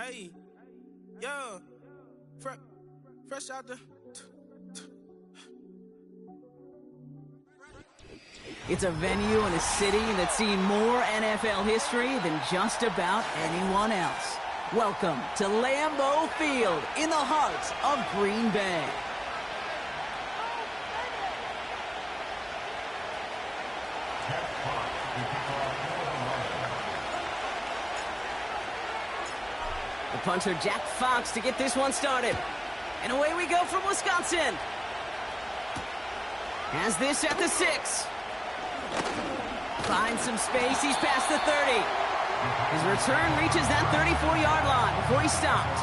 Hey, yo, fresh out the. It's a venue and a city that's seen more NFL history than just about anyone else. Welcome to Lambeau Field in the heart of Green Bay. The punter, Jack Fox, to get this one started. And away we go from Wisconsin. Has this at the 6. Finds some space. He's past the 30. His return reaches that 34-yard line before he stopped.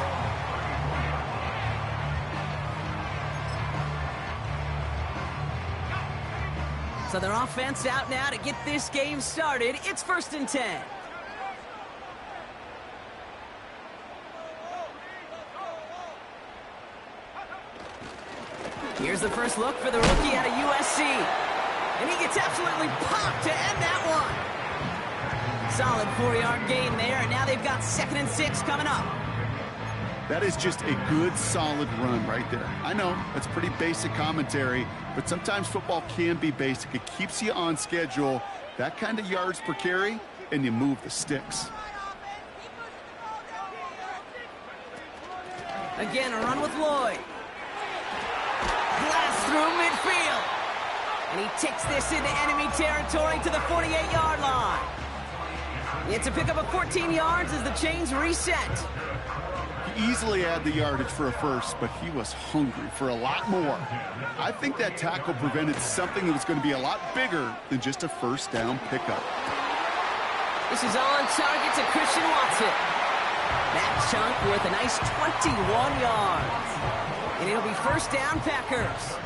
So their offense out now to get this game started. It's 1st and 10. Here's the first look for the rookie out of USC. And he gets absolutely popped to end that one. Solid 4-yard gain there, and now they've got 2nd and 6 coming up. That is just a good, solid run right there. I know, that's pretty basic commentary, but sometimes football can be basic. It keeps you on schedule, that kind of yards per carry, and you move the sticks. Again, a run with Lloyd. Blast through midfield. And he takes this into enemy territory to the 48-yard line. It's a pickup of 14 yards as the chains reset. He easily had the yardage for a first, but he was hungry for a lot more. I think that tackle prevented something that was going to be a lot bigger than just a first down pickup. This is on target to Christian Watson. That chunk worth a nice 21 yards. And it'll be first down, Packers.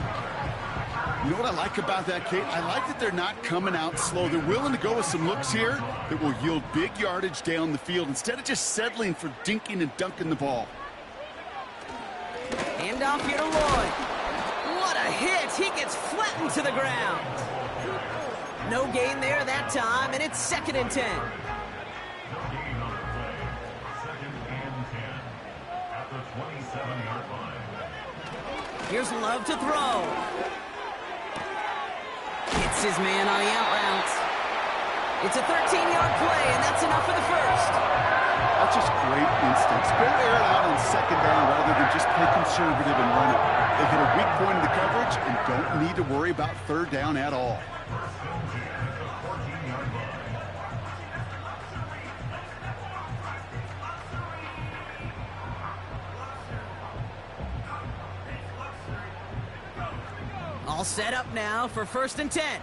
You know what I like about that, Kate? I like that they're not coming out slow. They're willing to go with some looks here that will yield big yardage down the field instead of just settling for dinking and dunking the ball. Hand off here to Lloyd. What a hit! He gets flattened to the ground. No gain there that time, and it's 2nd and 10. Here's Love to throw. Hits his man on the out route. It's a 13-yard play, and that's enough for the first. That's just great instincts. Go air it out on 2nd down rather than just play conservative and run it. They hit a weak point in the coverage and don't need to worry about 3rd down at all. All set up now for 1st and 10.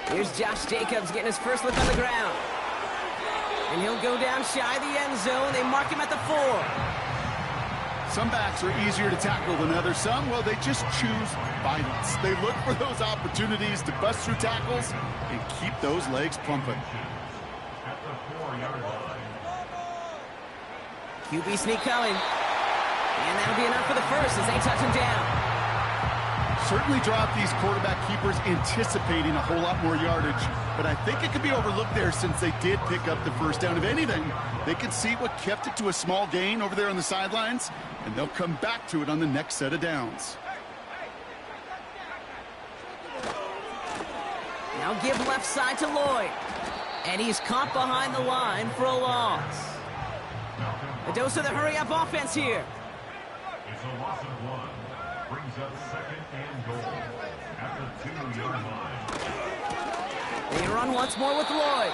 Here's Josh Jacobs getting his first look on the ground. And he'll go down shy of the end zone. They mark him at the 4. Some backs are easier to tackle than others. Some, well, they just choose violence. They look for those opportunities to bust through tackles and keep those legs pumping. QB sneak coming. And that'll be enough for the first as they touch him down. Certainly drop these quarterback keepers anticipating a whole lot more yardage, but I think it could be overlooked there since they did pick up the first down. If anything, they can see what kept it to a small gain over there on the sidelines, and they'll come back to it on the next set of downs. Now give left side to Lloyd. And he's caught behind the line for a loss. A dose of the hurry-up offense here. It's a loss of 1. Brings up 2nd and goal at the 2-yard line. They run once more with Lloyd.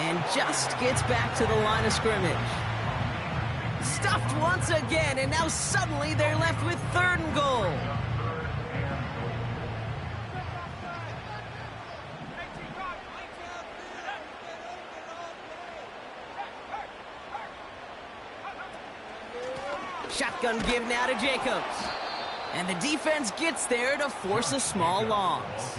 And just gets back to the line of scrimmage. Stuffed once again, and now suddenly they're left with 3rd and goal. Shotgun give now to Jacobs. And the defense gets there to force a small loss.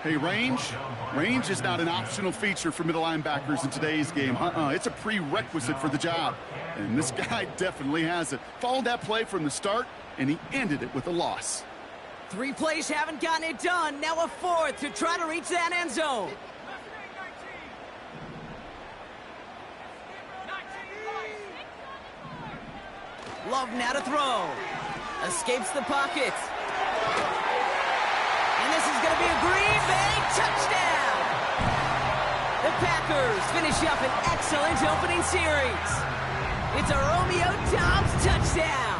Hey, range is not an optional feature for middle linebackers in today's game. It's a prerequisite for the job. And this guy definitely has it. Followed that play from the start, and he ended it with a loss. 3 plays haven't gotten it done. Now a 4th to try to reach that end zone. Love now to throw. Escapes the pocket. And this is going to be a Green Bay touchdown. The Packers finish up an excellent opening series. It's a Romeo Doubs touchdown.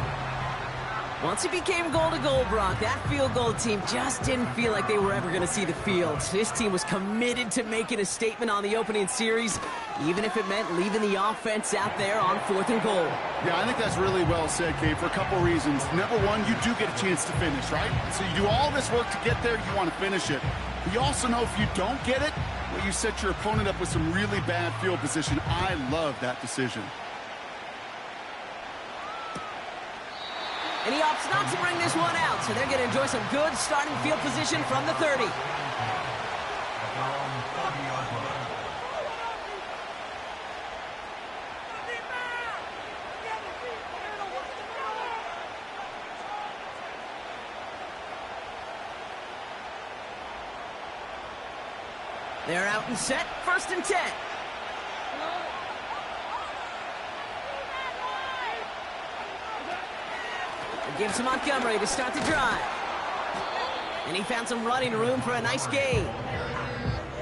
Once it became goal-to-goal, Brock, that field goal team just didn't feel like they were ever going to see the field. This team was committed to making a statement on the opening series, even if it meant leaving the offense out there on 4th and goal. Yeah, I think that's really well said, Kate, for a couple reasons. Number one, you do get a chance to finish, right? So you do all this work to get there, you want to finish it. But you also know if you don't get it, well, you set your opponent up with some really bad field position. I love that decision. And he opts not to bring this one out, so they're going to enjoy some good starting field position from the 30. They're out and set, 1st and 10. Gives to Montgomery to start the drive. And he found some running room for a nice gain.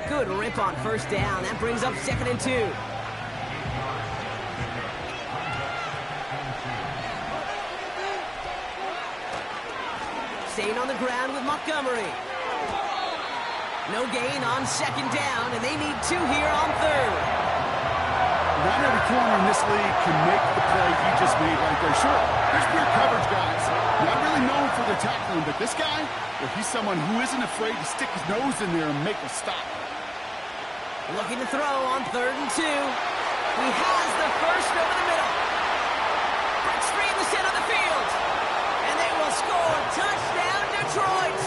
Good rip on 1st down. That brings up 2nd and 2. Staying on the ground with Montgomery. No gain on 2nd down, and they need 2 here on 3rd. Not every corner in this league can make the play he just made right there. Sure, there's pure coverage guys. Not really known for their tackling, but this guy, well, he's someone who isn't afraid to stick his nose in there and make a stop. Looking to throw on 3rd and 2. He has the first over the middle. Breaks free in the center of the field. And they will score. Touchdown, Detroit.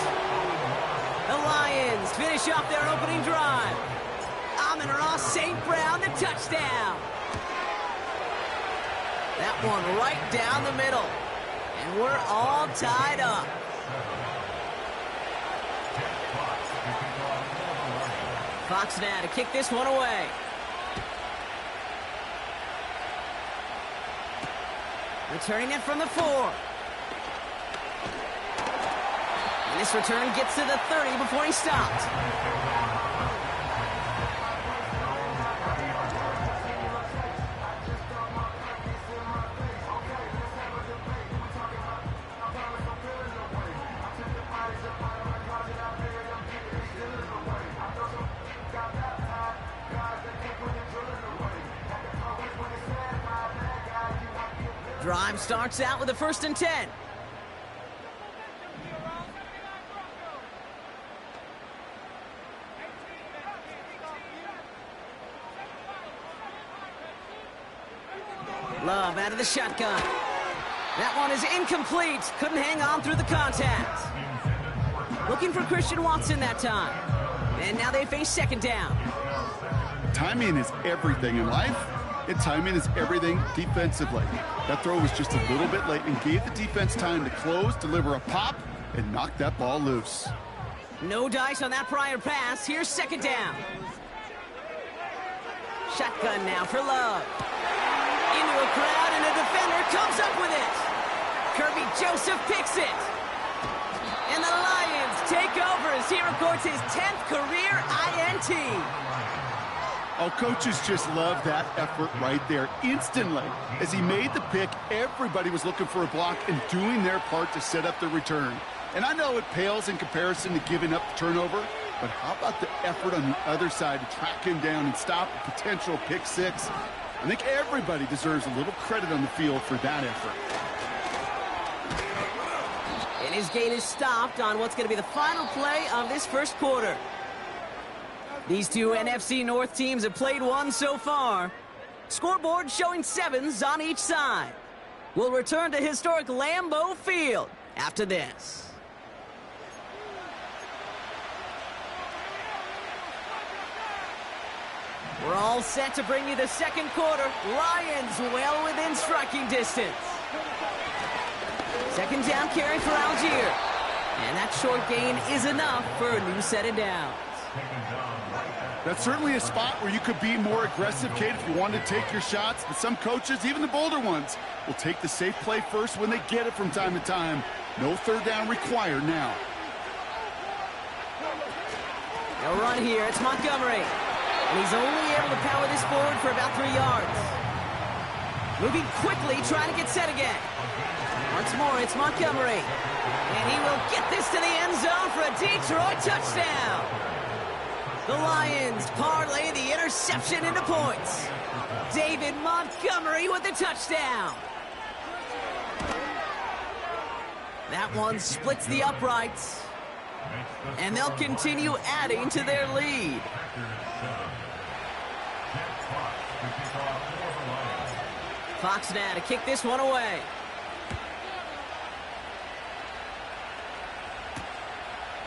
The Lions finish off their opening drive. Amon-Ra St. Brown, the touchdown. That one right down the middle. And we're all tied up. Fox now to kick this one away. Returning it from the 4. And this return gets to the 30 before he stopped. Drive starts out with a 1st and 10. Love out of the shotgun. That one is incomplete. Couldn't hang on through the contact. Looking for Christian Watson that time. And now they face 2nd down. Timing is everything in life, and timing is everything defensively. That throw was just a little bit late and gave the defense time to close, deliver a pop, and knock that ball loose. No dice on that prior pass. Here's 2nd down. Shotgun now for Love. Into a crowd, and a defender comes up with it. Kirby Joseph picks it. And the Lions take over as he records his 10th career INT. Oh, coaches just love that effort right there. Instantly, as he made the pick, everybody was looking for a block and doing their part to set up the return. And I know it pales in comparison to giving up the turnover, but how about the effort on the other side to track him down and stop a potential pick 6? I think everybody deserves a little credit on the field for that effort. And his gain is stopped on what's going to be the final play of this 1st quarter. These two NFC North teams have played one so far. Scoreboard showing 7s on each side. We'll return to historic Lambeau Field after this. We're all set to bring you the second quarter. Lions well within striking distance. Second down carry for Algier. And that short gain is enough for a new set of downs. That's certainly a spot where you could be more aggressive, Kate, if you wanted to take your shots. But some coaches, even the bolder ones, will take the safe play first when they get it from time to time. No third down required now. They'll run here. It's Montgomery. And he's only able to power this forward for about 3 yards. Moving quickly, trying to get set again. Once more, it's Montgomery. And he will get this to the end zone for a Detroit touchdown. The Lions parlay the interception into points. David Montgomery with the touchdown. That one splits the uprights. And they'll continue adding to their lead. Fox now to kick this one away.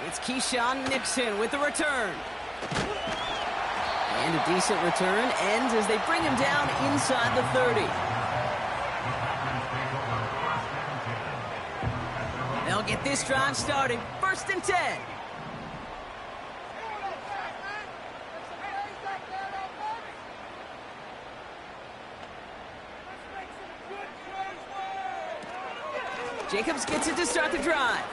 It's Keyshawn Nixon with the return. And a decent return ends as they bring him down inside the 30. They'll get this drive started. 1st and 10. Jacobs gets it to start the drive.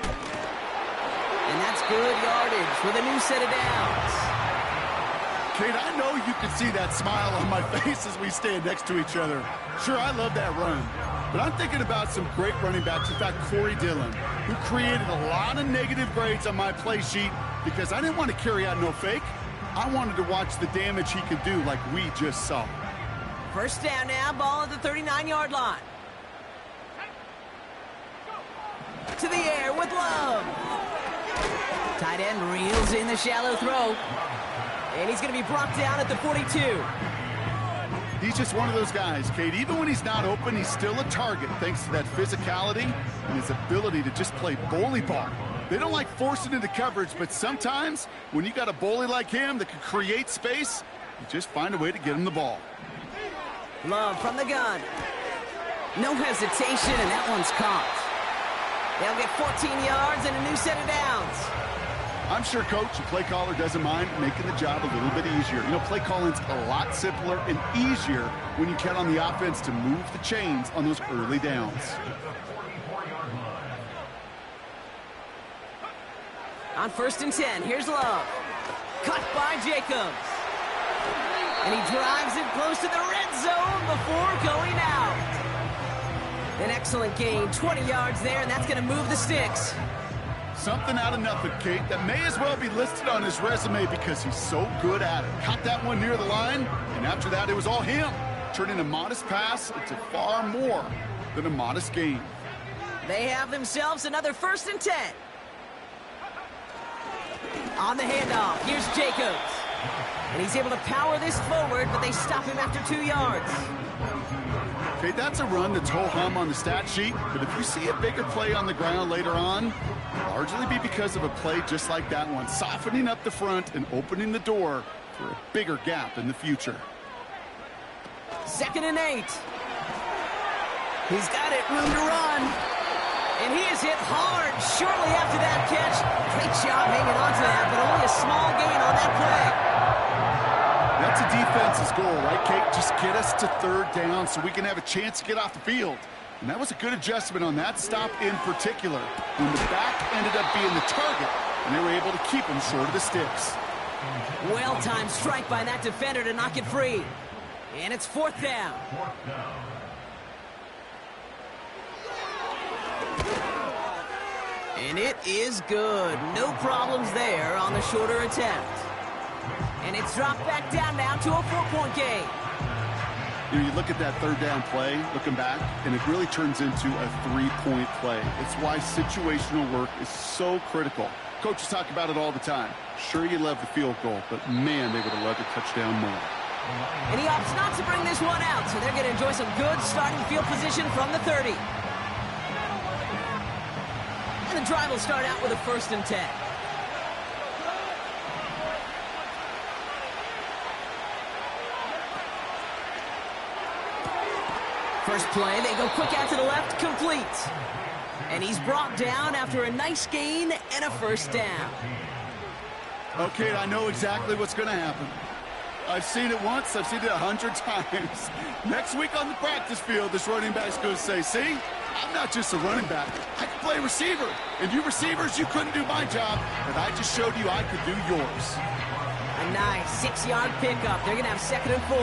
And that's good yardage with a new set of downs. Kate, I know you can see that smile on my face as we stand next to each other. Sure, I love that run. But I'm thinking about some great running backs. In fact, Corey Dillon, who created a lot of negative grades on my play sheet because I didn't want to carry out no fake. I wanted to watch the damage he could do like we just saw. 1st down now, ball at the 39-yard line. To the air with Love. Tight end reels in the shallow throw. And he's going to be brought down at the 42. He's just one of those guys, Kate. Even when he's not open, he's still a target thanks to that physicality and his ability to just play bully ball. They don't like forcing into coverage, but sometimes when you got a bully like him that can create space, you just find a way to get him the ball. Love from the gun. No hesitation, and that one's caught. They'll get 14 yards and a new set of downs. I'm sure coach and play caller doesn't mind making the job a little bit easier. You know, play calling's a lot simpler and easier when you count on the offense to move the chains on those early downs. On 1st and 10, here's Love. Cut by Jacobs. And he drives it close to the red zone before going out. An excellent gain, 20 yards there, and that's going to move the sticks. Something out of nothing, Kate, that may as well be listed on his resume because he's so good at it. Caught that one near the line, and after that, it was all him. Turning a modest pass into far more than a modest gain. They have themselves another 1st and 10. On the handoff, here's Jacobs. And he's able to power this forward, but they stop him after 2 yards. Okay, that's a run that's ho-hum on the stat sheet, but if you see a bigger play on the ground later on, largely be because of a play just like that one, softening up the front and opening the door for a bigger gap in the future. 2nd and 8. He's got it, room to run. And he is hit hard shortly after that catch. Great job hanging on to that, but only a small gain on that play. That's a defense's goal, right, Kate? Just get us to 3rd down so we can have a chance to get off the field. And that was a good adjustment on that stop in particular, when the back ended up being the target, and they were able to keep him short of the sticks. Well-timed strike by that defender to knock it free. And it's 4th down. And it is good. No problems there on the shorter attempt. And it's dropped back down now to a 4-point game. You know, you look at that 3rd down play, looking back, and it really turns into a 3-point play. It's why situational work is so critical. Coaches talk about it all the time. Sure, you love the field goal, but man, they would have loved a touchdown more. And he opts not to bring this one out, so they're going to enjoy some good starting field position from the 30. And the drive will start out with a 1st and 10. First play, they go quick out to the left, complete. And he's brought down after a nice gain and a first down. Okay, I know exactly what's going to happen. I've seen it once, I've seen it 100 times. Next week on the practice field, this running back's going to say, see, I'm not just a running back. I can play receiver. And you receivers, you couldn't do my job, but I just showed you I could do yours. A nice 6-yard pickup. They're going to have 2nd and 4.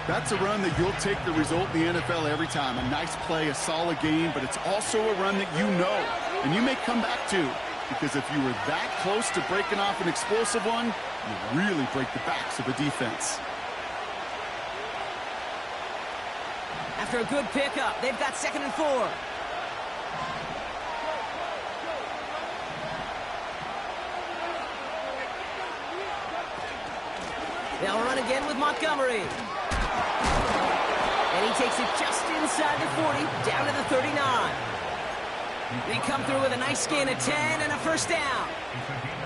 That's a run that you'll take the result in the NFL every time. A nice play, a solid game, but it's also a run that you know, and you may come back to, because if you were that close to breaking off an explosive one, you really break the backs of the defense. After a good pickup, they've got 2nd and 4. They'll run again with Montgomery. And he takes it just inside the 40, down to the 39. They come through with a nice gain of 10 and a first down.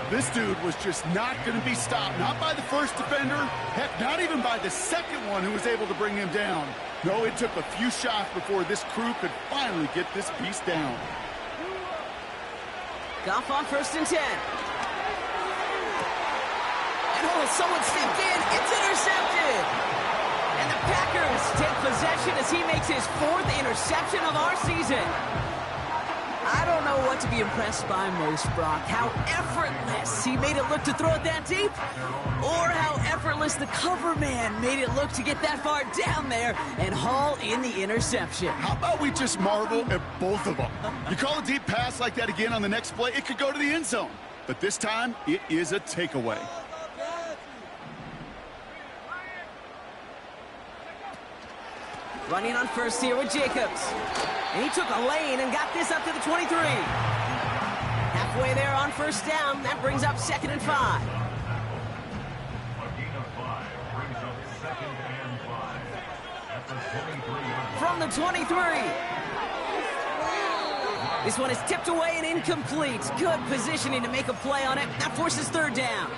This dude was just not going to be stopped, not by the first defender, heck, not even by the second one who was able to bring him down. No, it took a few shots before this crew could finally get this piece down. Goff on 1st and 10. And oh, someone stepped in. It's intercepted. And the Packers take possession as he makes his 4th interception of our season. I don't know what to be impressed by most, Brock. How effortless he made it look to throw it that deep, or how effortless the cover man made it look to get that far down there and haul in the interception. How about we just marvel at both of them? You call a deep pass like that again on the next play, it could go to the end zone. But this time, it is a takeaway. Running on first here with Jacobs. And he took a lane and got this up to the 23. Halfway there on first down. That brings up 2nd and 5. A gain of 5 brings up 2nd and 5 at the 23. From the 23. This one is tipped away and incomplete. Good positioning to make a play on it. That forces 3rd down.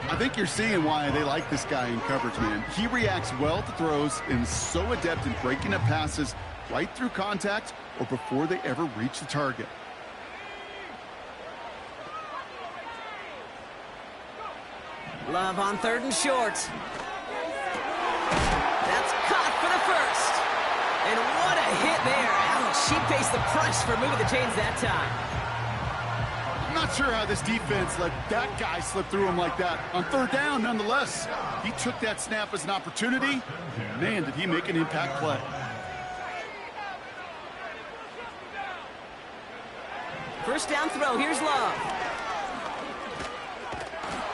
I think you're seeing why they like this guy in coverage, man. He reacts well to throws and is so adept in breaking up passes right through contact or before they ever reach the target. Love on 3rd and short. That's caught for the first. And what a hit there. Ouch, she pays the price for moving the chains that time. I'm not sure how this defense let that guy slip through him like that. On 3rd down, nonetheless, he took that snap as an opportunity. Man, did he make an impact play. First down throw, here's Love.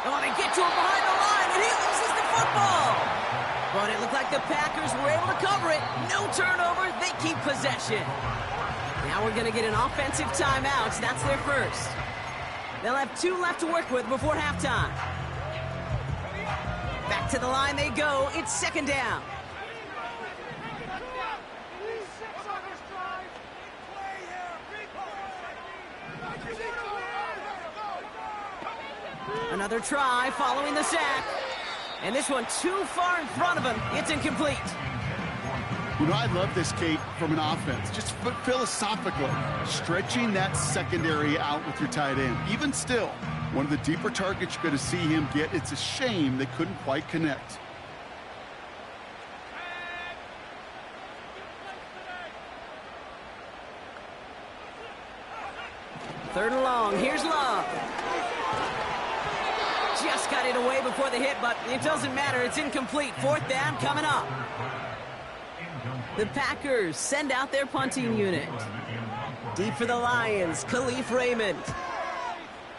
Oh, they get to him behind the line, and he loses the football. But it looked like the Packers were able to cover it. No turnover, they keep possession. Now we're going to get an offensive timeout. That's their first. They'll have 2 left to work with before halftime. Back to the line they go. It's 2nd down. Another try following the sack. And this one too far in front of him. It's incomplete. You know, I love this, Kate, from an offense. Just philosophically, stretching that secondary out with your tight end. Even still, one of the deeper targets you're going to see him get. It's a shame they couldn't quite connect. Third and long. Here's Love. Just got it away before the hit, but it doesn't matter. It's incomplete. 4th down coming up. The Packers send out their punting unit. Deep for the Lions, Khalif Raymond.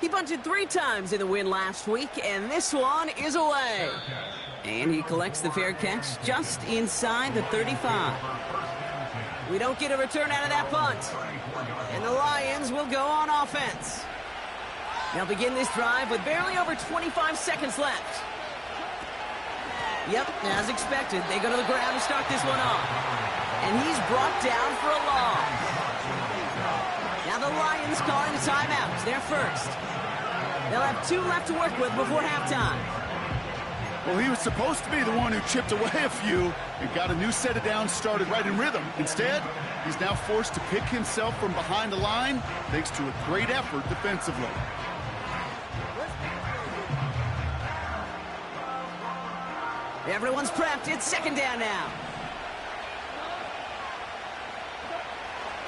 He punted 3 times in the win last week, and this one is away. And he collects the fair catch just inside the 35. We don't get a return out of that punt. And the Lions will go on offense. They'll begin this drive with barely over 25 seconds left. Yep, as expected, they go to the ground to start this one off. And he's brought down for a loss. Now the Lions calling the timeouts. They're first. They'll have 2 left to work with before halftime. Well, he was supposed to be the one who chipped away a few and got a new set of downs started right in rhythm. Instead, he's now forced to pick himself from behind the line thanks to a great effort defensively. Everyone's prepped. It's second down now.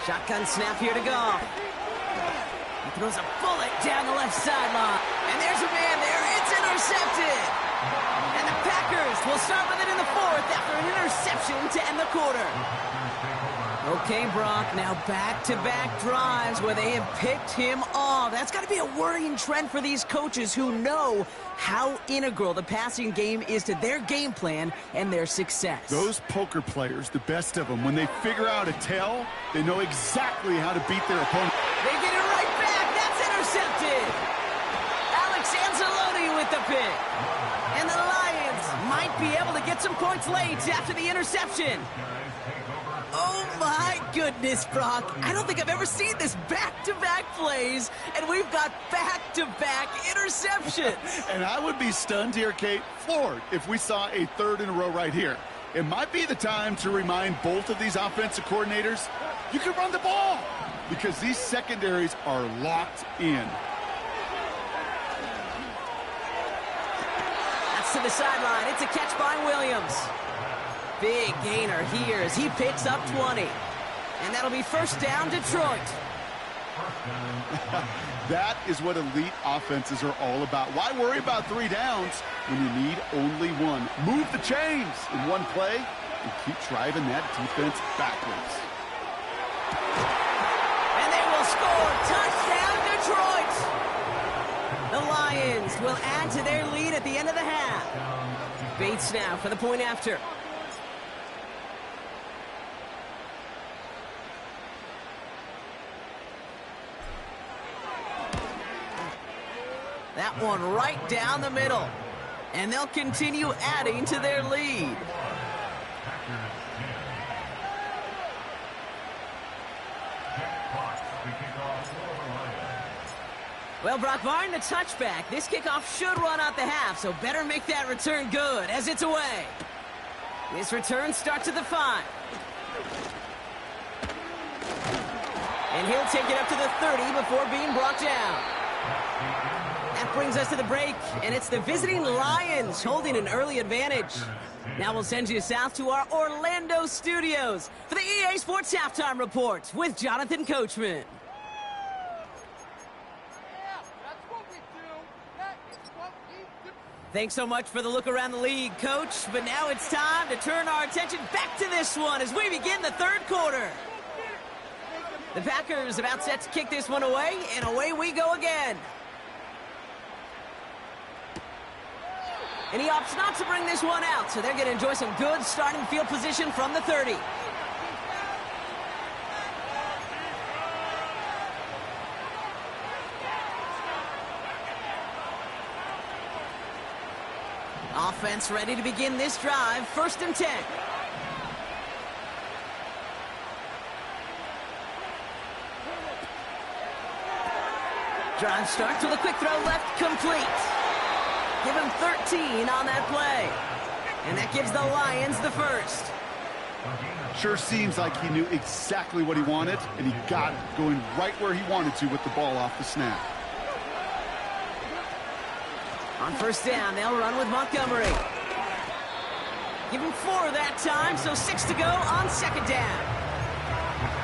Shotgun snap here to go. He throws a bullet down the left sideline. And there's a man there. It's intercepted. And the Packers will start with it in the fourth after an interception to end the quarter. Okay, Brock, now back-to-back drives where they have picked him off. That's got to be a worrying trend for these coaches who know how integral the passing game is to their game plan and their success. Those poker players, the best of them, when they figure out a tell, they know exactly how to beat their opponent. They get it right back. That's intercepted. Alex Anzalone with the pick. And the Lions might be able to get some points late after the interception. Oh, my goodness, Brock. I don't think I've ever seen this back-to-back plays, and we've got back-to-back interceptions. And I would be stunned here, Kate, floored, if we saw a third in a row right here. It might be the time to remind both of these offensive coordinators, you can run the ball, because these secondaries are locked in. That's to the sideline. It's a catch by Williams. Big gainer here as he picks up 20. And that'll be first down, Detroit. That is what elite offenses are all about. Why worry about 3 downs when you need only one? Move the chains in one play and keep driving that defense backwards. And they will score. Touchdown, Detroit. The Lions will add to their lead at the end of the half. Bates now for the point after. That one right down the middle. And they'll continue adding to their lead. Well, Brock, barring the touchback, this kickoff should run out the half, so better make that return good as it's away. This return starts at the 5. And he'll take it up to the 30 before being brought down. That brings us to the break, and it's the visiting Lions holding an early advantage. Now we'll send you south to our Orlando studios for the EA Sports Halftime Report with Jonathan Coachman. Thanks so much for the look around the league, Coach. But now it's time to turn our attention back to this one as we begin the third quarter. The Packers about set to kick this one away, and away we go again. And he opts not to bring this one out, so they're going to enjoy some good starting field position from the 30. Offense ready to begin this drive. 1st and 10. Drive starts with a quick throw left, complete. Give him 13 on that play. And that gives the Lions the first. Sure seems like he knew exactly what he wanted, and he got it, going right where he wanted to with the ball off the snap. On 1st down, they'll run with Montgomery. Give him 4 that time, so 6 to go on 2nd down.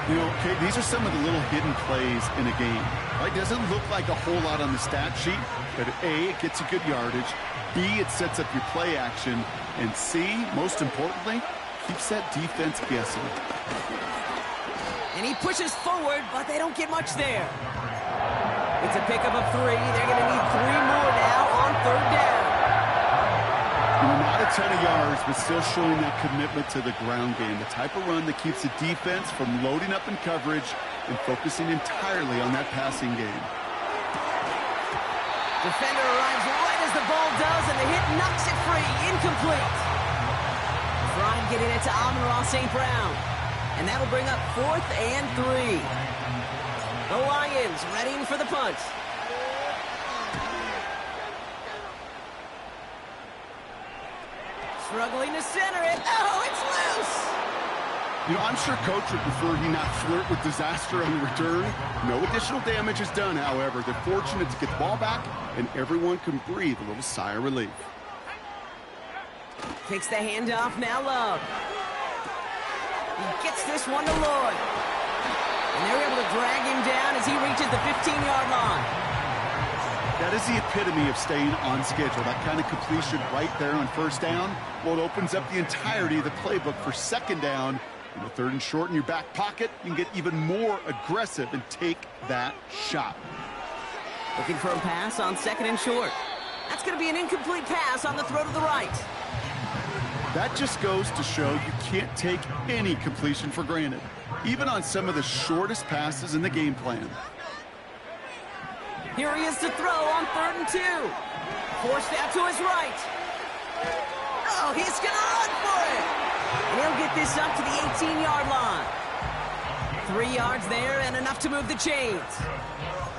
You know, Kate, these are some of the little hidden plays in a game. Right? Doesn't look like a whole lot on the stat sheet, but A, it gets you good yardage. B, it sets up your play action. And C, most importantly, keeps that defense guessing. And he pushes forward, but they don't get much there. It's a pickup of 3. They're going to need 3 more now on 3rd down. Not a ton of yards, but still showing that commitment to the ground game. The type of run that keeps the defense from loading up in coverage and focusing entirely on that passing game. Defender arrives right as the ball does, and the hit knocks it free. Incomplete. Trying getting it to Amon-Ra St. Brown. And that'll bring up 4th and 3. The Lions ready for the punt. Struggling to center it. Oh, it's loose! You know, I'm sure Coach would prefer he not flirt with disaster on the return. No additional damage is done, however. They're fortunate to get the ball back, and everyone can breathe a little sigh of relief. Takes the handoff, now Love. He gets this one to Lloyd. And they're able to drag him down as he reaches the 15-yard line. That is the epitome of staying on schedule. That kind of completion right there on first down. Well, it opens up the entirety of the playbook for second down. In the third and short in your back pocket, you can get even more aggressive and take that shot. Looking for a pass on second and short. That's going to be an incomplete pass on the throw to the right. That just goes to show you can't take any completion for granted, even on some of the shortest passes in the game plan. Here he is to throw on 3rd and 2. Forced out to his right. Oh, he's going to run for it. And he'll get this up to the 18-yard line. 3 yards there and enough to move the chains.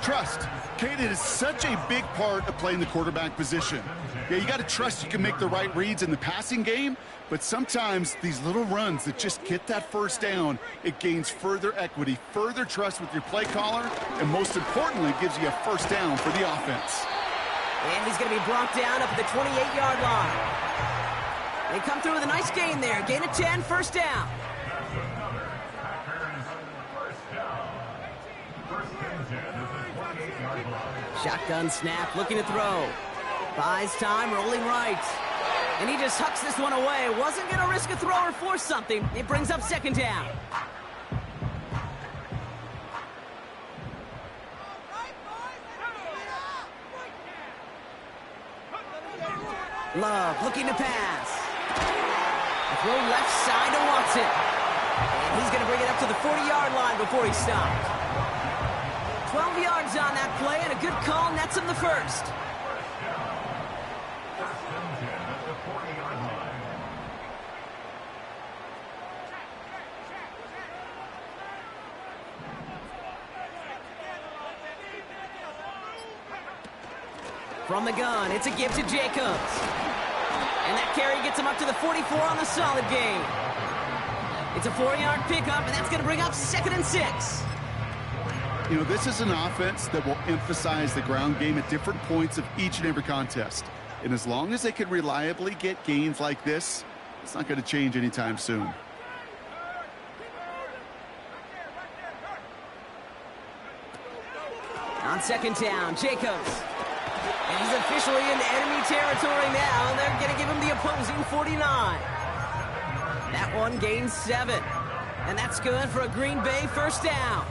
Trust. Kate, it is such a big part of playing the quarterback position. Yeah, you got to trust you can make the right reads in the passing game, but sometimes these little runs that just get that first down, it gains further equity, further trust with your play caller, and most importantly, gives you a first down for the offense. And he's going to be brought down up at the 28-yard line. They come through with a nice gain there. Gain of 10, first down. Shotgun snap, looking to throw. Buys time, rolling right. And he just hucks this one away. Wasn't going to risk a throw or force something. It brings up second down. Love looking to pass. The throw left side to Watson. And he's going to bring it up to the 40-yard line before he stopped. 12 yards on that play, and a good call nets him the first. From the gun, it's a give to Jacobs. And that carry gets him up to the 44 on the solid gain. It's a 4-yard pickup, and that's going to bring up 2nd and 6. You know, this is an offense that will emphasize the ground game at different points of each and every contest. And as long as they can reliably get gains like this, it's not going to change anytime soon. On second down, Jacobs. And he's officially in enemy territory now. They're going to give him the opposing 49. That one gains 7. And that's good for a Green Bay first down.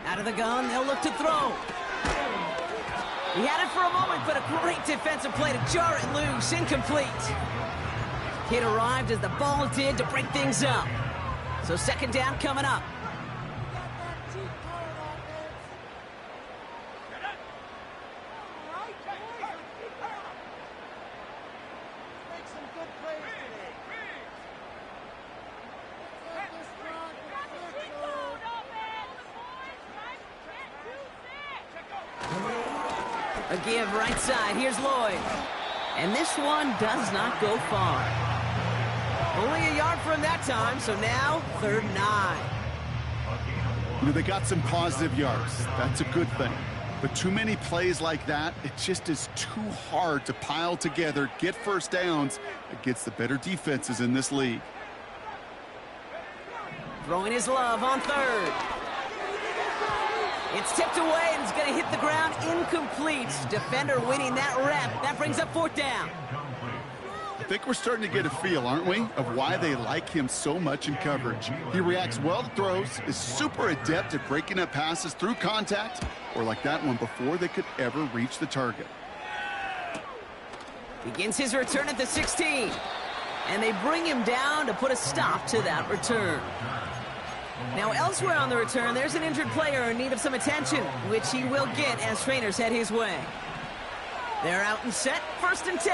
Out of the gun, they'll look to throw. He had it for a moment, but a great defensive play to jar it loose, incomplete. Hit arrived as the ball did to break things up. So second down coming up. A give right side. Here's Lloyd. And this one does not go far. Only a yard for him that time, so now 3rd and 9. You know, they got some positive yards. That's a good thing. But too many plays like that, it just is too hard to pile together, get first downs against the better defenses in this league. Throwing his Love on 3rd. It's tipped away and it's going to hit the ground incomplete. Defender winning that rep. That brings up 4th down. I think we're starting to get a feel, aren't we, of why they like him so much in coverage. He reacts well to throws, is super adept at breaking up passes through contact, or like that one before they could ever reach the target. Begins his return at the 16. And they bring him down to put a stop to that return. Now elsewhere on the return, there's an injured player in need of some attention, which he will get as trainers head his way. They're out and set, 1st and 10.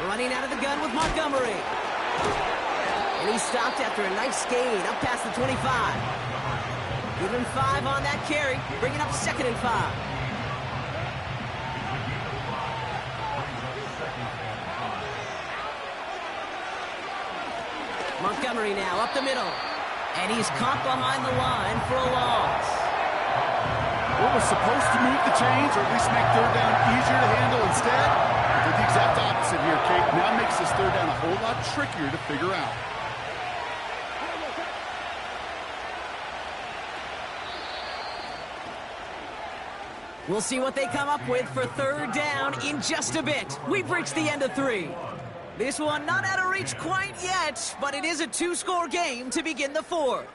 Running out of the gun with Montgomery. And he stopped after a nice gain up past the 25. Even and 5 on that carry, bringing up 2nd and 5. Montgomery now up the middle. And he's caught behind the line for a loss. What was supposed to move the chains or at least make 3rd down easier to handle instead? They did the exact opposite here, Kate. Now makes this 3rd down a whole lot trickier to figure out. We'll see what they come up with for 3rd down in just a bit. We've reached the end of 3. This one not out of reach quite yet, but it is a 2-score game to begin the 4th.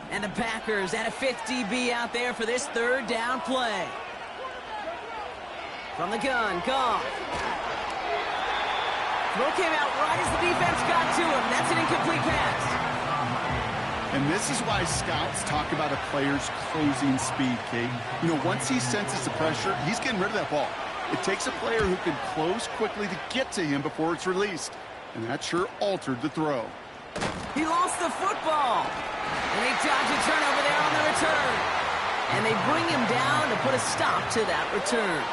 And the Packers at a 50B out there for this 3rd down play. From the gun, Goff. Throw came out right as the defense got to him. That's an incomplete pass. And this is why scouts talk about a player's closing speed, Kate. You know, once he senses the pressure, he's getting rid of that ball. It takes a player who can close quickly to get to him before it's released. And that sure altered the throw. He lost the football. And they dodge a turnover there on the return. And they bring him down to put a stop to that return.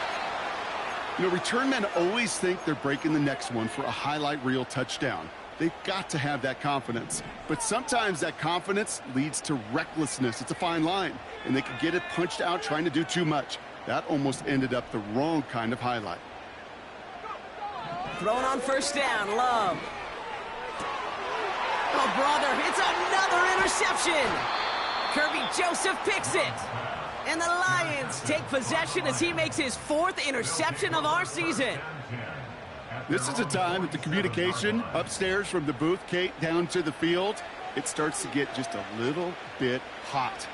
You know, return men always think they're breaking the next one for a highlight reel touchdown. They've got to have that confidence. But sometimes that confidence leads to recklessness. It's a fine line. And they could get it punched out trying to do too much. That almost ended up the wrong kind of highlight. Thrown on 1st down, Love. Oh, brother, it's another interception. Kirby Joseph picks it. And the Lions take possession as he makes his 4th interception of our season. This is a time that the communication upstairs from the booth, Kate, down to the field, it starts to get just a little bit hot.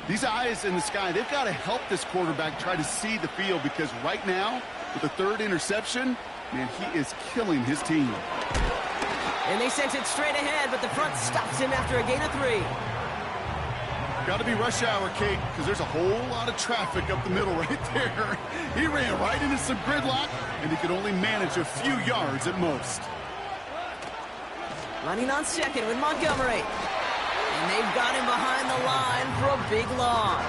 These eyes in the sky, they've got to help this quarterback try to see the field because right now, with the 3rd interception, man, he is killing his team. And they sent it straight ahead, but the front stops him after a gain of 3. Got to be rush hour, Kate, because there's a whole lot of traffic up the middle right there. He ran right into some gridlock, and he could only manage a few yards at most. Running on 2nd with Montgomery. And they've got him behind the line for a big loss.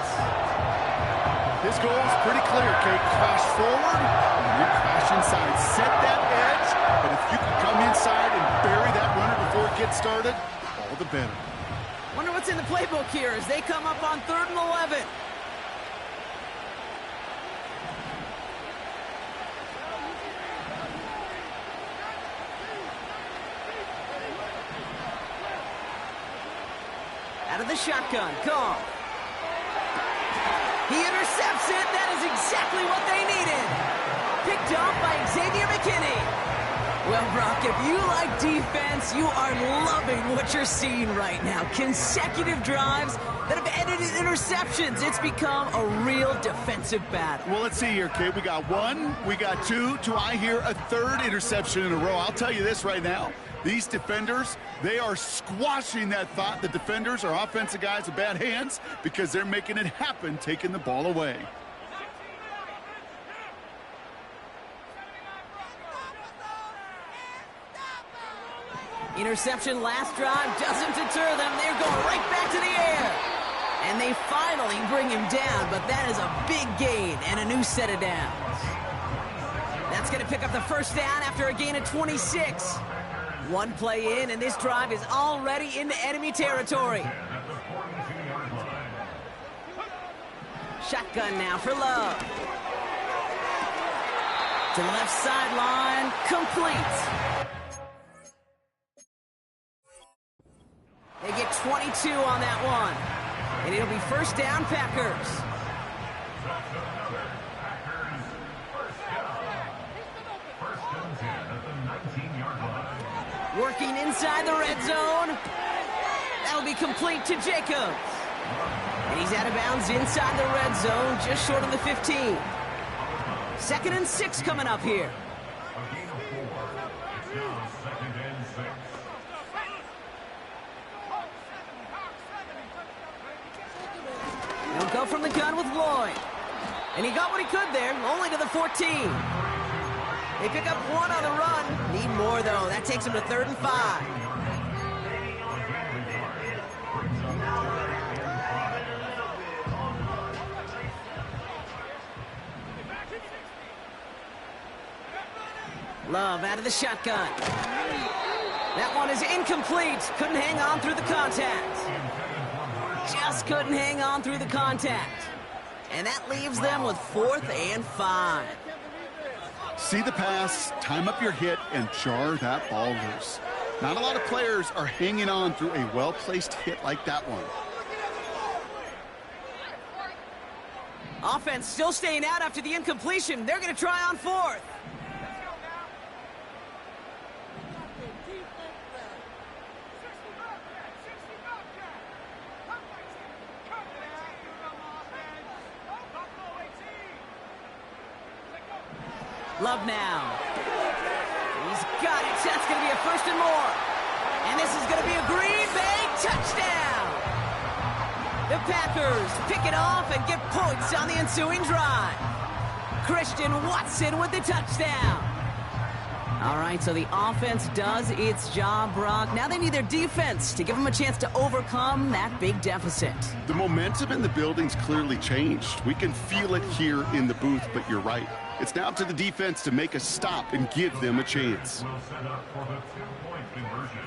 His goal is pretty clear, Kate. Crash forward, and then crash inside. Set that edge, but if you can come inside and bury that runner before it gets started, all the better. Wonder what's in the playbook here as they come up on 3rd and 11. Out of the shotgun, Goff. He intercepts it. That is exactly what they needed. Picked off by Xavier McKinney. Well, Brock, if you like defense, you are loving what you're seeing right now. Consecutive drives that have ended in interceptions. It's become a real defensive battle. Well, let's see here, Kate. We got 1, we got 2. Do I hear a 3rd interception in a row? I'll tell you this right now. These defenders, they are squashing that thought. The defenders are offensive guys with bad hands because they're making it happen, taking the ball away. Interception last drive doesn't deter them. They're going right back to the air. And they finally bring him down, but that is a big gain and a new set of downs. That's going to pick up the 1st down after a gain of 26. One play in, and this drive is already into enemy territory. Shotgun now for Love. To the left sideline, complete. They get 22 on that one. And it'll be 1st down, Packers. Working inside the red zone. That'll be complete to Jacobs. And he's out of bounds inside the red zone, just short of the 15. 2nd and 6 coming up here. They'll go from the gun with Lloyd. And he got what he could there, only to the 14. They pick up one on the run. Need more, though. That takes them to 3rd and 5. Love out of the shotgun. That one is incomplete. Couldn't hang on through the contact. Just couldn't hang on through the contact. And that leaves them with 4th and 5. See the pass, time up your hit, and jar that ball loose. Not a lot of players are hanging on through a well-placed hit like that one. Offense still staying out after the incompletion. They're going to try on 4th. Love now. He's got it. That's going to be a 1st and more. And this is going to be a Green Bay touchdown. The Packers pick it off and get points on the ensuing drive. Christian Watson with the touchdown. All right, so the offense does its job, Brock. Now they need their defense to give them a chance to overcome that big deficit. The momentum in the building's clearly changed. We can feel it here in the booth, but you're right. It's now up to the defense to make a stop and give them a chance. Will set up for the 2-point conversion.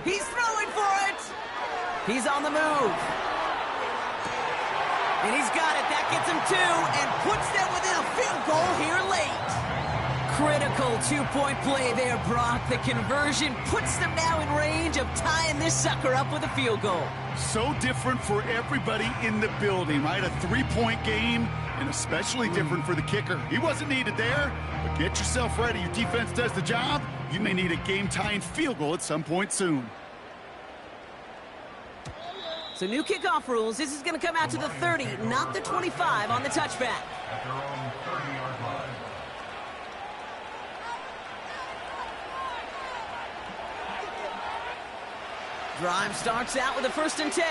He's throwing for it. He's on the move. And he's got it. That gets him 2 and puts them within a field goal here late. Critical 2-point play there, Brock. The conversion puts them now in range of tying this sucker up with a field goal. So different for everybody in the building, right? A 3-point game, and especially different for the kicker. He wasn't needed there, but get yourself ready. Your defense does the job. You may need a game-tying field goal at some point soon. So new kickoff rules. This is going to come out to the 30, not the 25 on the touchback. At their own 30-yard line. Drive starts out with a 1st and 10.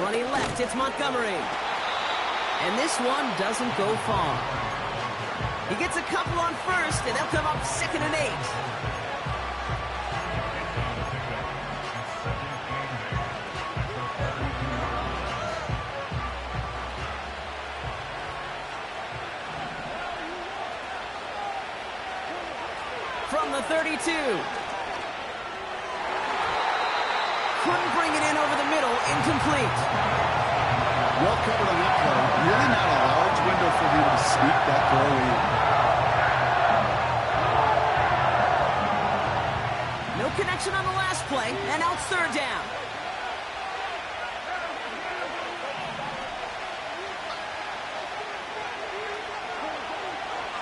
Running left, it's Montgomery. And this one doesn't go far. He gets a couple on 1st, and they'll come up 2nd and 8. From the 32. Couldn't bring it in over the middle. Incomplete. Well covered on that play. Really not a large window for him to sneak that throw in. No connection on the last play, and now it's 3rd down.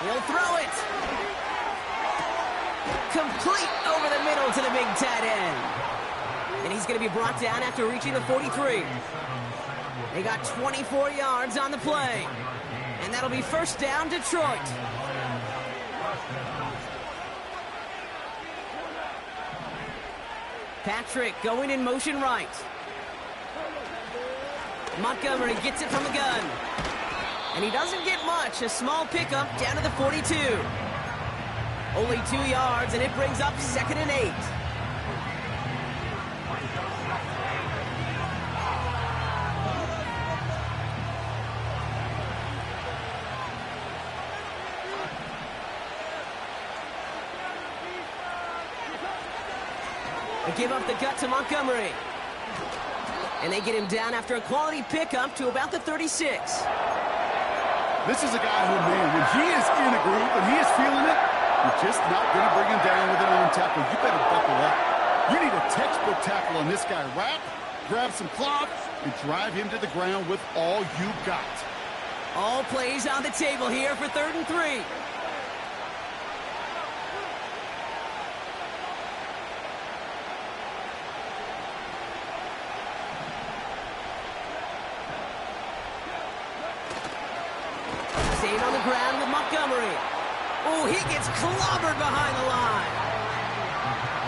He'll throw it. Complete over the middle to the big tight end. And he's going to be brought down after reaching the 43. They got 24 yards on the play. And that'll be 1st down, Detroit. Patrick going in motion right. Montgomery gets it from the gun. And he doesn't get much. A small pickup down to the 42. Only 2 yards, and it brings up 2nd and 8. They give up the gut to Montgomery. And they get him down after a quality pickup to about the 36. This is a guy who, man, when he is in a groove, when he is feeling it, you're just not going to bring him down with an arm tackle. You better buckle up. You need a textbook tackle on this guy. Wrap, grab some cloth, and drive him to the ground with all you got. All plays on the table here for 3rd and 3. Staying on the ground with Montgomery. Oh, he gets clobbered behind the line.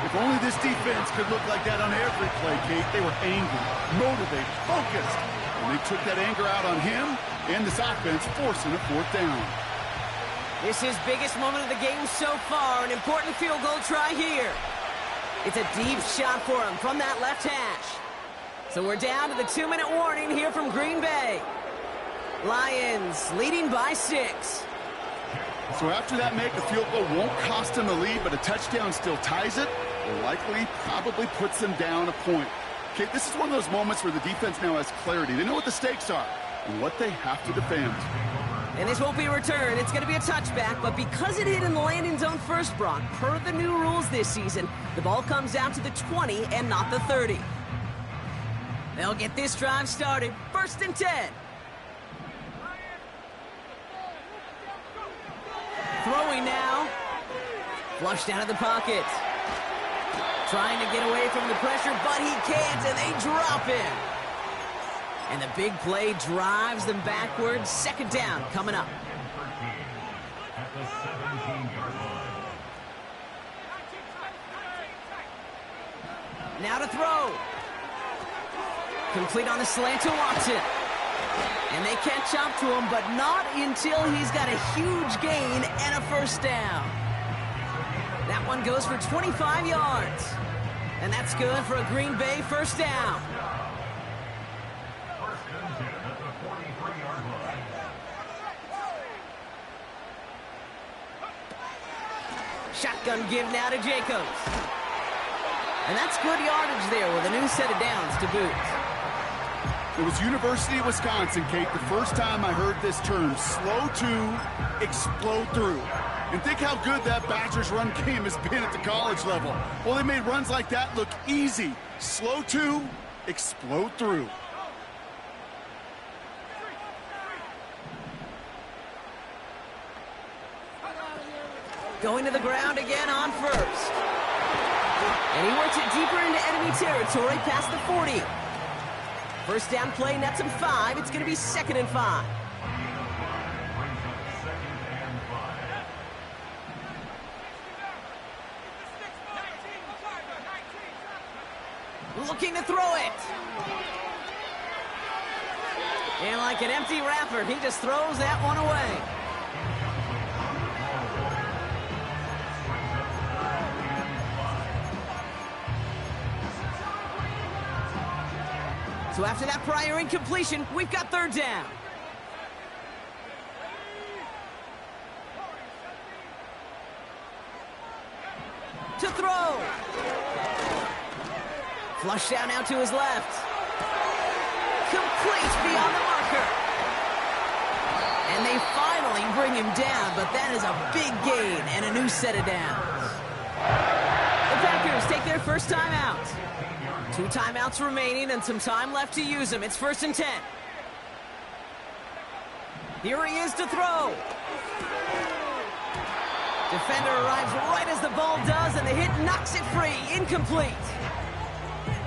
If only this defense could look like that on every play, Kate. They were angry, motivated, focused. And they took that anger out on him and this offense, forcing a fourth down. This is biggest moment of the game so far. An important field goal try here. It's a deep shot for him from that left hash. So we're down to the 2-minute warning here from Green Bay. Lions leading by 6. So after that make, a field goal won't cost them the lead, but a touchdown still ties it. Likely, probably puts them down a point. Okay, this is one of those moments where the defense now has clarity. They know what the stakes are and what they have to defend. And this won't be a return. It's going to be a touchback, but because it hit in the landing zone first, Brock, per the new rules this season, the ball comes out to the 20 and not the 30. They'll get this drive started. 1st and 10. Throwing now. Flushed out of the pocket. Trying to get away from the pressure, but he can't, and they drop him. And the big play drives them backwards. 2nd down coming up. At the 17-yard line. Now to throw. Complete on the slant to Watson. And they catch up to him, but not until he's got a huge gain and a 1st down. That one goes for 25 yards. And that's good for a Green Bay 1st down. 1st and 10 at the 43-yard line. Shotgun give now to Jacobs. And that's good yardage there with a new set of downs to boot. It was University of Wisconsin, Kate, the first time I heard this term, slow to explode through. And think how good that Badgers run game has been at the college level. Well, they made runs like that look easy. Slow to explode through. Going to the ground again on 1st. And he works it deeper into enemy territory past the 40. 1st down play nets him 5. It's going to be 2nd and 5. Looking to throw it. And like an empty wrapper, he just throws that one away. So after that prior incompletion, we've got 3rd down. To throw. Flush down now to his left. Complete beyond the marker. And they finally bring him down, but that is a big gain and a new set of downs. The Packers take their 1st timeout. 2 timeouts remaining and some time left to use them. It's 1st and 10. Here he is to throw. Defender arrives right as the ball does, and the hit knocks it free. Incomplete.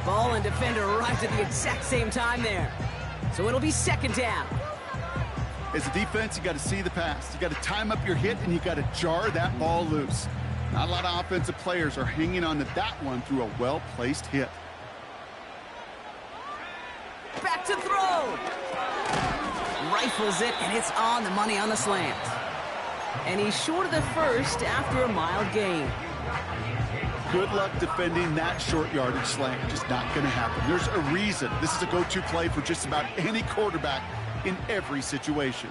Ball and defender arrived at the exact same time there. So it'll be 2nd down. As a defense, you got to see the pass. You got to time up your hit, and you got to jar that ball loose. Not a lot of offensive players are hanging on to that one through a well-placed hit. Back to throw. Rifles it, and it's on the money on the slant. And he's short of the 1st after a mild gain. Good luck defending that short yardage slant. Just not going to happen. There's a reason. This is a go-to play for just about any quarterback in every situation.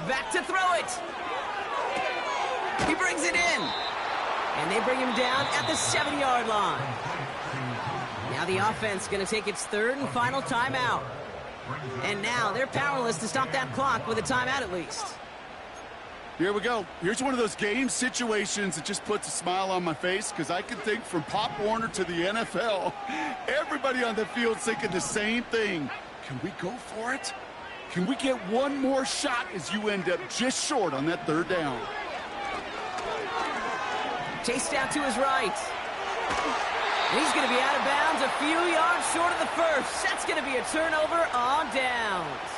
Back to throw it. He brings it in. And they bring him down at the 7-yard line. Now the offense going to take its 3rd and final timeout. And now they're powerless to stop that clock with a timeout at least. Here we go. Here's one of those game situations that just puts a smile on my face because I can think from Pop Warner to the NFL. Everybody on the field's thinking the same thing. Can we go for it? Can we get one more shot as you end up just short on that 3rd down? Chased out to his right. He's going to be out of bounds a few yards short of the 1st. That's going to be a turnover on downs.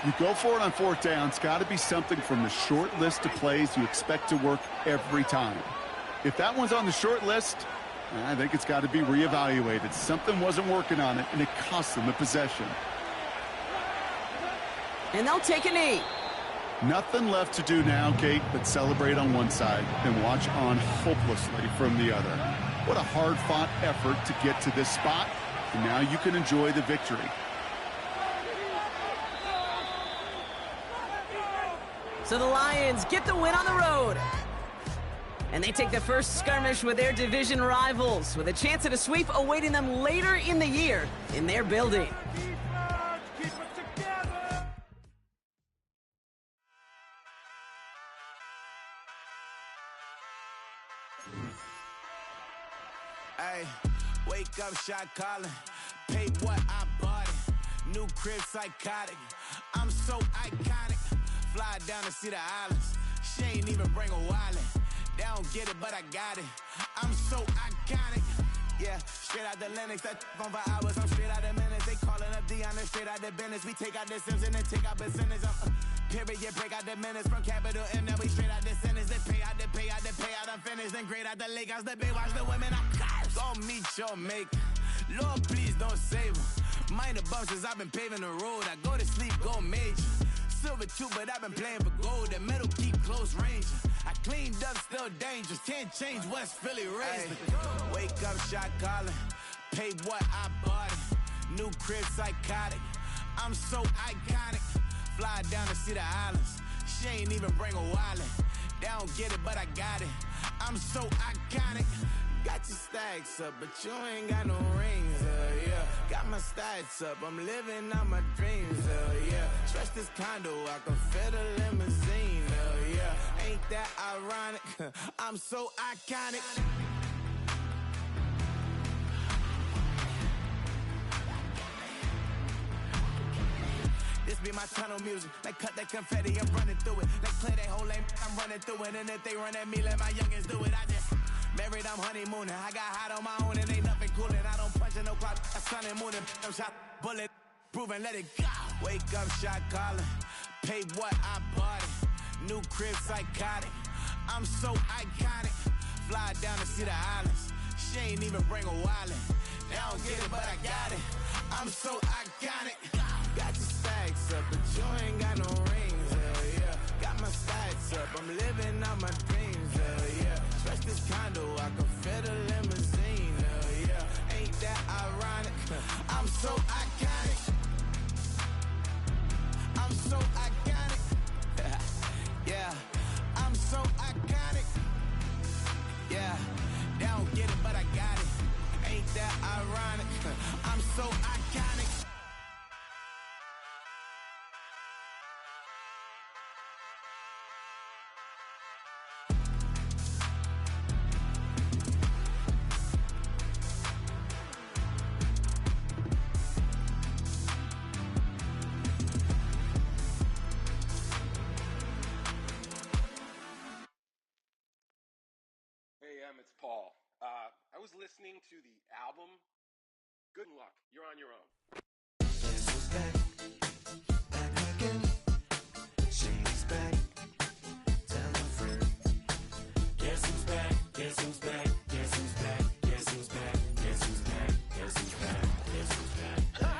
You go for it on fourth down. It's got to be something from the short list of plays you expect to work every time. If that one's on the short list, I think it's got to be reevaluated. Something wasn't working on it, and it cost them the possession. And they'll take a knee. Nothing left to do now, Kate, but celebrate on one side and watch on hopelessly from the other. What a hard-fought effort to get to this spot, and now you can enjoy the victory. So the Lions get the win on the road. And they take the first skirmish with their division rivals, with a chance at a sweep awaiting them later in the year in their building. Hey, wake up, shot calling. Paid what I bought it. New crib psychotic. I'm so iconic. Fly down to see the islands. She ain't even bring a wallet. They don't get it, but I got it. I'm so iconic. Yeah, straight out the Linux. That on for hours. I'm straight out the minutes. They calling up Dion and straight out the business. We take out the Sims and then take out percentage. Period, break out the minutes from capital M. Now we straight out the sentence. They pay out the payout. I'm finished. Then grade out the Lakers. The big watch the women. I'm gon' meet your maker. Lord, please don't save them. Minor bumps as I've been paving the road. I go to sleep, go major. Silver too, but I've been playing for gold. The metal keep close range. I cleaned up, still dangerous. Can't change West Philly raised. Wake up, shot calling. Paid what I bought it. New crib psychotic. I'm so iconic. Fly down to see the islands. She ain't even bring a wallet. They don't get it, but I got it. I'm so iconic. Got your stacks up, but you ain't got no rings, yeah. Got my stats up, I'm living out my dreams, yeah. Stretch this condo, I can fit a limousine, yeah. Ain't that ironic? I'm so iconic. This be my tunnel music. Like cut that confetti, I'm running through it. Like play that whole lane, I'm running through it. And if they run at me, let my youngins do it. I just married, I'm honeymooning. I got hot on my own and ain't nothing coolin'. I don't punch in no clock, I sun and moonin'. I'm shot, bullet, proven, let it go. Wake up, shot calling. Paid what I bought it. New crib psychotic. I'm so iconic. Fly down to see the islands. She ain't even bring a wallet. They don't get it, but I got it. I'm so iconic. Got your stacks up, but you ain't got no rings, yeah. Got my stacks up, I'm living out my dreams, yeah. Stretch this condo, I can fit a limousine, yeah. Ain't that ironic? I'm so iconic. I'm so iconic. Yeah, I'm so iconic. Yeah, they don't get it, but I got it. Ain't that ironic? I'm so iconic. It's Paul. I was listening to the album. Good luck. You're on your own. Guess who's back? Back again. Shady's back. Tell a friend. Guess who's back? Guess who's back? Guess who's back? Guess who's back? Guess who's back? Guess who's back? Guess who's back?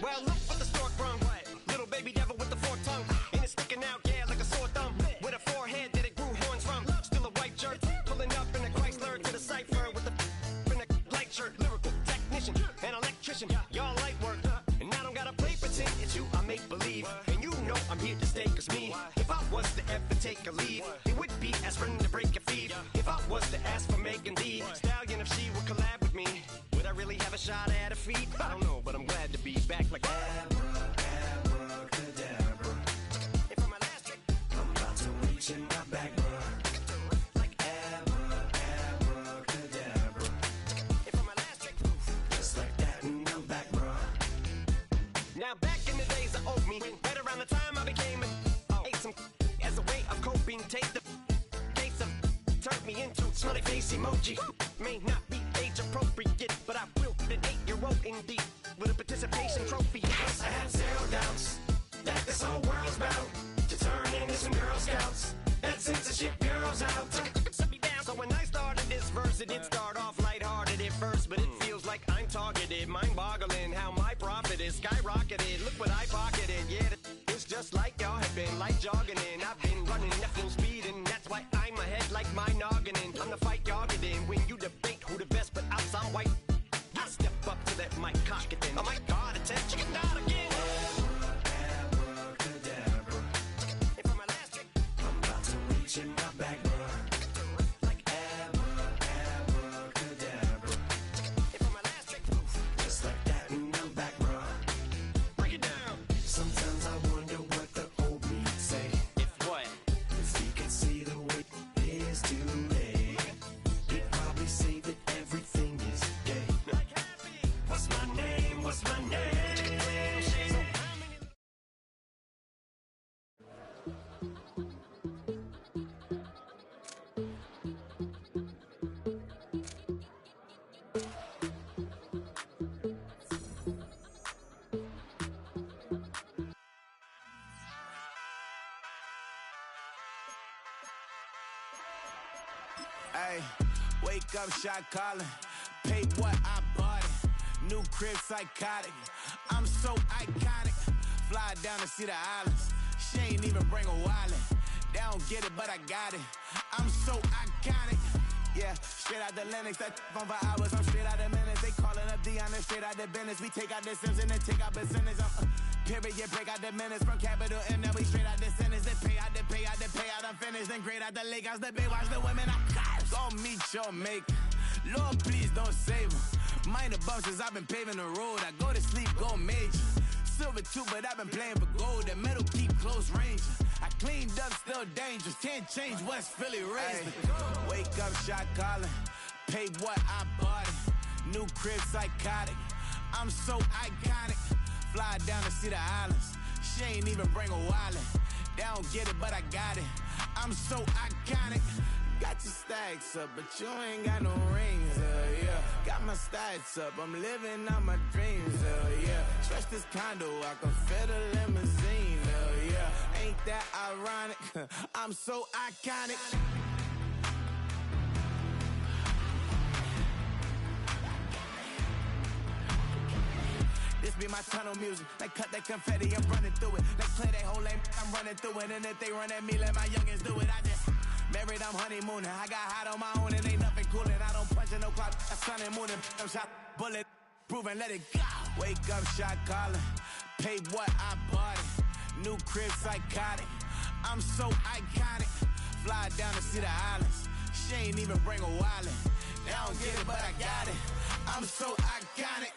Well, look what the stork brung. Little baby devil with the forked tongue. And it's sticking out, yeah, like a sore thumb. With a forehead that it grew horns from. Still a white jerk. Pulling up in a Chrysler to the cipher with a in a light shirt. Lyrical technician, an electrician. Y'all light work. And I don't gotta play pretend. It's you I make believe. And you know I'm here to stay, cause me. If I was to ever take a leave, it would be as friend to break a feed. If I was to ask for Megan D Stallion, if she would collab with me, would I really have a shot at a feat? I don't know, but I'm glad to be back like Abracadabra. If I'm my last trick, I'm about to reach in my back, bruh. Like abracadabra. if I'm my last trick, Just like that, and I'm back. smiley face emoji. May not be age appropriate, but I will fit an 8-year-old indeed with a participation trophy. Yes, I have zero doubts that this whole world's bound to turn into some Girl Scouts. That censorship bureau's out. Set me down. So when I started this verse, it did start off lighthearted at first, but it feels like I'm targeted. Mind-boggling how my profit is skyrocketed. Look what I pocketed. Yeah, it's just like y'all have been like jogging in. I've been running at full speed, and that's why I'm ahead like my noggin. I'm the fight y'all get in when you debate who the best, but I'm some white. I step up to that mic, cock it then. Oh my God, attempt chicken out again. In my back, bro. Like abracadabra. For my last trick, Just like that, and I'm back, bro. break it down. Sometimes I wonder what the old me say. If what? If he could see the way it is today, he'd probably say that everything is gay. Like happy. What's my name? What's my name? Hey, wake up, shot calling. Pay what I bought it. New crib, psychotic. I'm so iconic. Fly down to see the islands. She ain't even bring a wallet. They don't get it, but I got it. I'm so iconic. Yeah, straight out the Lennox, that phone for hours. I'm straight out the minutes. They calling up Dion, straight out the business. We take out the Sims and then take out percentage. Period, break out the minutes from capital M. Now we straight out the sentence. They pay out, I'm finished. Then grade out the lake house, the bay, watch the women. Go meet your maker. Lord, please don't save them. Minor bumps as I've been paving the road. I go to sleep, go major. Silver too, but I've been playing for gold. The metal keep close range. I cleaned up, still dangerous. Can't change West Philly raised. Wake up, shot calling. Pay what I bought it. New crib, psychotic. I'm so iconic. Fly down to see the islands. She ain't even bring a wallet. They don't get it, but I got it. I'm so iconic. Got your stacks up, but you ain't got no rings, yeah. Got my stats up, I'm living out my dreams, yeah. Stretch this condo, I can fit a limousine, yeah. Ain't that ironic? I'm so iconic. This be my tunnel music. They cut that confetti, I'm running through it. They play that whole lane, I'm running through it. And if they run at me, let my youngins do it. I just married, I'm honeymooning. I got hot on my own and ain't nothing coolin'. I don't punch in no clock, I sun and moonin'. I'm shot, bullet, proven, let it go. Wake up, shot calling. Pay what I bought it. New crib, psychotic. I'm so iconic. Fly down to see the islands. She ain't even bring a wallet. They don't get it, but I got it. I'm so iconic.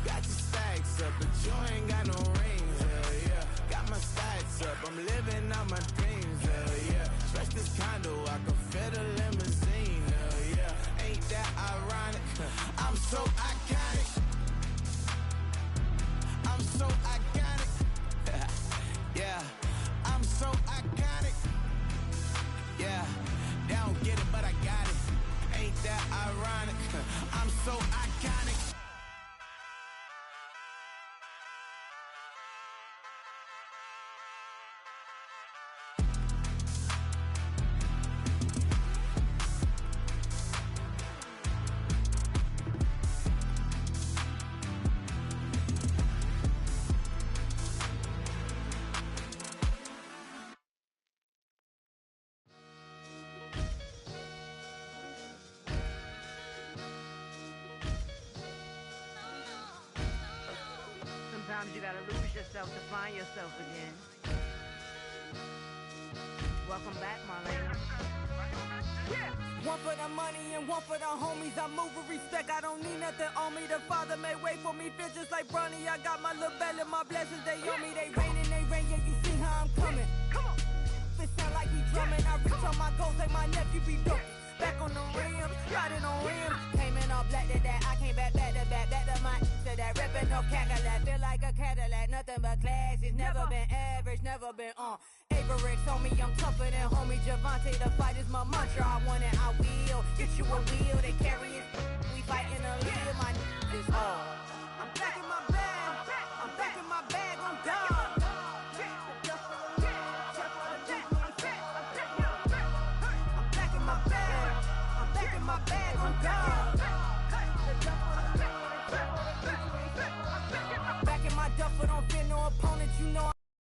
Got your stacks up, but you ain't got no rings, hell yeah. Got my stats up, I'm living out my dreams, hell yeah. Stretch this condo, I can fit a limousine, hell yeah. Ain't that ironic? I'm so iconic. I'm so iconic. Yeah, I'm so iconic. Yeah, they don't get it, but I got it. Ain't that ironic? I'm so iconic. Sometimes you gotta lose yourself to find yourself again. Welcome back, Marlena. Yeah. One for the money and one for the homies. I move with respect, I don't need nothing on me. The Father may wait for me, feel just like Bronny. I got my little belly, my blessings, they on me. They rain and they rain, yeah, you see how I'm coming. Come on. It sound like we drumming. I reach on my goals like my nephew be dope. Back on the rim, riding on rim. Came in all black to that, I came back to my to that ripping no Cadillac. Feel like a Cadillac, nothing but class. It's never been average, never been on. Average on me, I'm tougher than homie Javante. The fight is my mantra, I want it, I win.